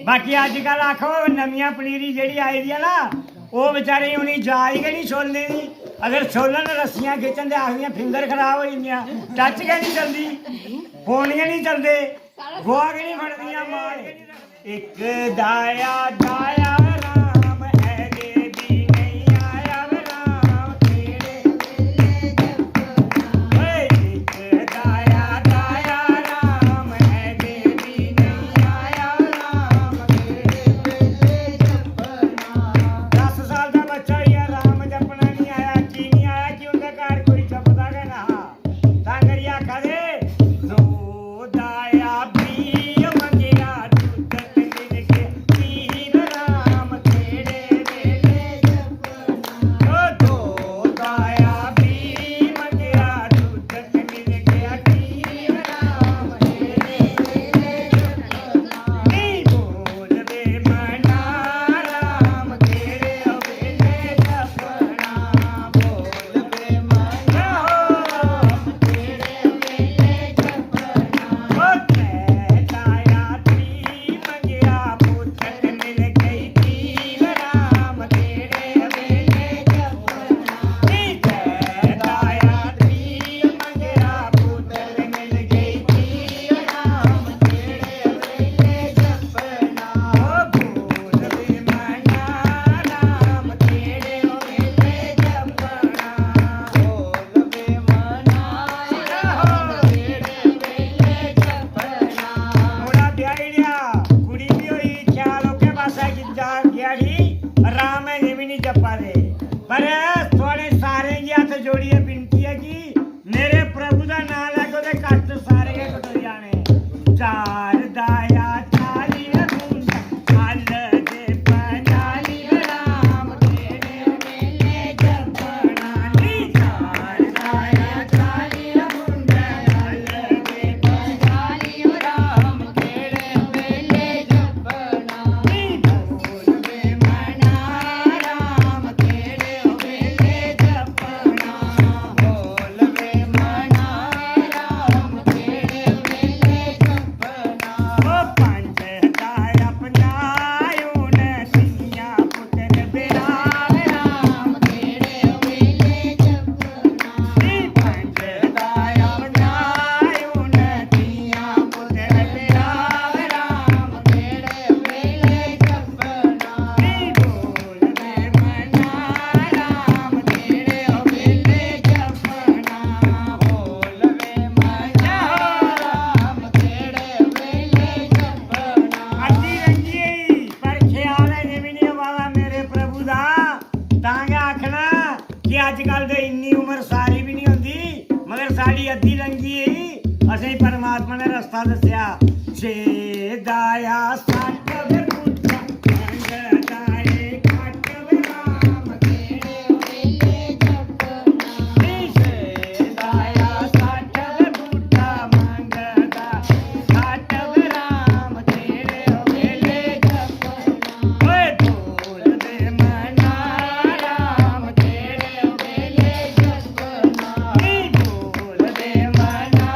बाकी अजकल आखो नमियां पनीरी जेह्ड़ी आई दी है ना वो बेचारे उन्हें जाच गै नहीं छोलने दी। अगर छोलन रस्सियां खिच्चन ते आखदियां फिंगर खराब हो जंदियां, टच गै नहीं चलदी, फोन गै नहीं चलदे, गोहा गै नहीं फड़दियां, माल गै नहीं रखदे। एक दाया दाया राम है देवी नहीं आया राम तेरे एक दाया दाया राम है देवी नहीं आया राम तेरे 10 साल का बच्चा ही है राम जपना नहीं आया की नहीं आया कि उनके घर कोई जपदा गै ना तां करियै आखा दे दो दाया भी मंगिया दूध मिल के पीर राम तेरे वेले जपना दो दाया भी मंगिया दूध मिल के पीर राम तेरे वेले जपना नहीं बोल वे मना राम तेरे वेले जपना बोल वे मना राम तेरे वेले जपना ओ दाया त्री मंगिया पुੱਤ मिल गई पीर राम तेरे वेले जपना नहीं दाया त्री मंगिया पुੱਤ मिल गई पीर राम तेरे वेले जपना ओ बोल वे मना राम तेरे वेले जपना बोल वे मना राम तेरे वेले जपना मुड़ा ब्याही लिया कुड़ी भी होई ख्याल होके पासा कि जा गया जी राम है ये भी नहीं जपा दे पर थोड़े सारे की हथ जोड़िए बिनती है कि मेरे प्रभु का नाम लैके ओदे कष्ट सारे के कट जाने चार दाया चाली बूंद हल दे पनाली राम तेरे वेले जपना नी चार दाया चाली बूंद हल दे पनाली राम तेरे वेले जपना नी बोल वे मना राम तेरे वेले जपना बोल वे मना राम तेरे वेले जपना ओ पंज दाया पनायूं नसियां पुੱਤਰ बिरावे राम तेरे वेले जपना नी पंज दाया पनायूं नसियां पुੱਤਰ बिरावे राम तेरे वेले जपना नी बोल वे मना राम तेरे वेले जपना बोल वे मना राम तेरे वेले जपना ਅੱਧੀ ਰੰਗੀ ਪਰ ਖਿਆਲ ਹੈ ਜਿਵੇਂ ਨਹੀਂ ਵਾਲਾ ਮੇਰੇ ਪ੍ਰਭੂ ਦਾ ਤਾਂ ਕਿ ਆਖਣਾ ਕਿ ਅੱਜ ਕੱਲ ਦੇ ਇੰਨੀ ਉਮਰ ਸਾਰੀ ਵੀ ਨਹੀਂ ਹੁੰਦੀ ਮਗਰ ਸਾਡੀ ਅੱਧੀ ਲੰਗੀ ਅਸੀਂ ਪਰਮਾਤਮਾ ਨੇ ਰਸਤਾ ਦੱਸਿਆ ਛੇ ਦਾਇਆ ਸੱਠ ਬੁੱਢਾ ਮੰਗਦਾਏ ਘੱਟ ਰਾਮ ਤੇਰੇ ਵੇਲੇ ਜਪਨਾ ਛੇ ਦਾਇਆ ਸੱਠ ਬੁੱਢਾ ਮੰਗਦਾ ਘੱਟ ਰਾਮ ਤੇਰੇ ਵੇਲੇ ਜਪਨਾ ਓਏ ਬੋਲ ਵੇ ਮਨਾ ਰਾਮ ਤੇਰੇ ਵੇਲੇ ਜਪਨਾ ਨੀ ਬੋਲ ਵੇ ਮਨਾ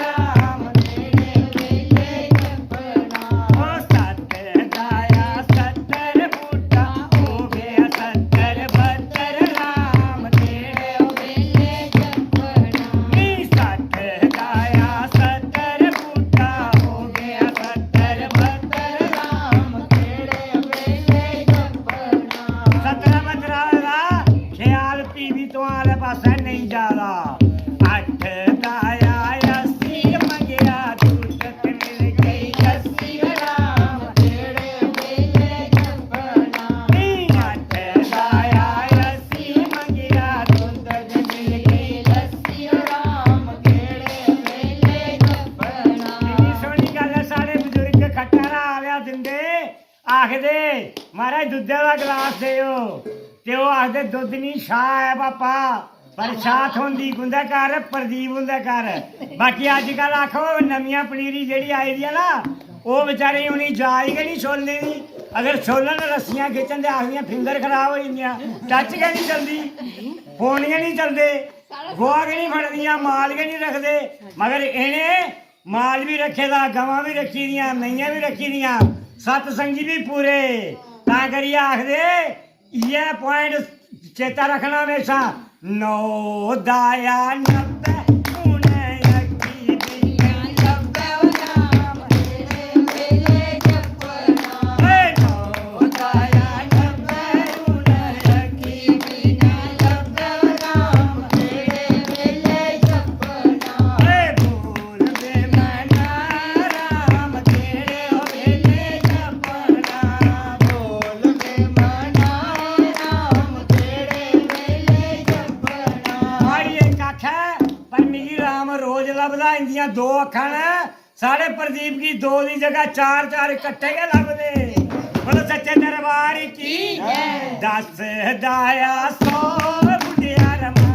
ਰਾਮ ਤੇਰੇ ਵੇਲੇ ਜਪਨਾ ਓ ਸੱਤ ਦਾਇਆ 70 ਬੂਟਾ ਹੋ ਗਿਆ 70 72 ਰਾਮ ਤੇਰੇ ਵੇਲੇ ਜਪਨਾ ਨੀ ਸੱਤ ਦਾਇਆ 70 ਬੂਟਾ ਹੋ ਗਿਆ 70 72 ਰਾਮ ਤੇਰੇ ਵੇਲੇ ਜਪਨਾ 17 72 ਦਾ ਖਿਆਲ ਪੀਵੀ ਤੋਂ ਆਲੇ ਪਾਸੇ ਨਹੀਂ ਜਾਦਾ ਅੱਠ ਦਾਇਆ 80 ਮੰਗਿਆ ਦੁੱਧ ਮਿਲ ਗਈ 80 ਰਾਮ ਤੇਰੇ ਵੇਲੇ ਜਪਨਾ ਨੀ ਅੱਠ ਦਾਇਆ 80 ਮੰਗਿਆ ਦੁੱਧ ਮਿਲ ਗਈ 80 ਰਾਮ ਤੇਰੇ ਵੇਲੇ ਜਪਨਾ ਕਿੰਨੀ ਸੋਹਣੀ ਗੱਲ ਹੈ ਸਾਡੇ ਬਜ਼ੁਰਗ ਖੱਟਾ ਨਾ ਆਲਿਆ ਦਿੰਦੇ ਆਖਦੇ ਮਹਾਰਾਜ ਦੁੱਧੇ ਦਾ ਗਲਾਸ ਦਿਓ ਤੇ ਉਹ ਆਖਦੇ ਦੁੱਧ ਨਹੀਂ ਛਾਹ ਹੈ ਪਾਪਾ ਪਰ ਛਾਹ ਹੁੰਦੀ ਗੁੰਦਾ ਘਰ ਪ੍ਰਦੀਪ ਹੁੰਦਾ ਘਰ ਬਾਕੀ ਅੱਜ ਕੱਲ ਆਖੋ ਨਵੀਆਂ ਪਨੀਰੀ ਜਿਹੜੀ ਆਈ ਦੀ ਹੈ ਨਾ ਉਹ ਵਿਚਾਰੇ ਉन्हें ਜਾਚ ਗਈ ਨਹੀਂ ਛੋਲਣੇ ਦੀ। अगर छोलन रस्सियां खिच्चन ते आखदियां फिंगर खराब हो जंदियां, टच गै नहीं चलदी, फोन गै नहीं चलदे, गोहा गै नहीं फड़दियां, माल गै नहीं रखदे। मगर इन्हें माल भी रखे दा, गवां भी रखी दियां, मैयां भी रखी दियां। सतसंगी भी पूरे ता करिए आखदे ये पॉइंट चेता रखना हमेशा। 9 दाया 90 उन्हें अक्की दिया 90 नाम तेरे मेले जपना। 9 दाया 90 उन्हें अक्की दिया 90 नाम तेरे मेले जपना। बोल दे मना राम तेरे मेले जपना। बोल दे मना राम तेरे मेले जपना। माड़ी एक अख है पर मिगी राम रोज लभदा इंदियां 2 अखां ने साढ़े प्रदीप की 2 दी जगह 4 इकट्ठे गै लभदे। बोलो सच्चे दरबार की 10 दाया 100 बुढ़िया रमा।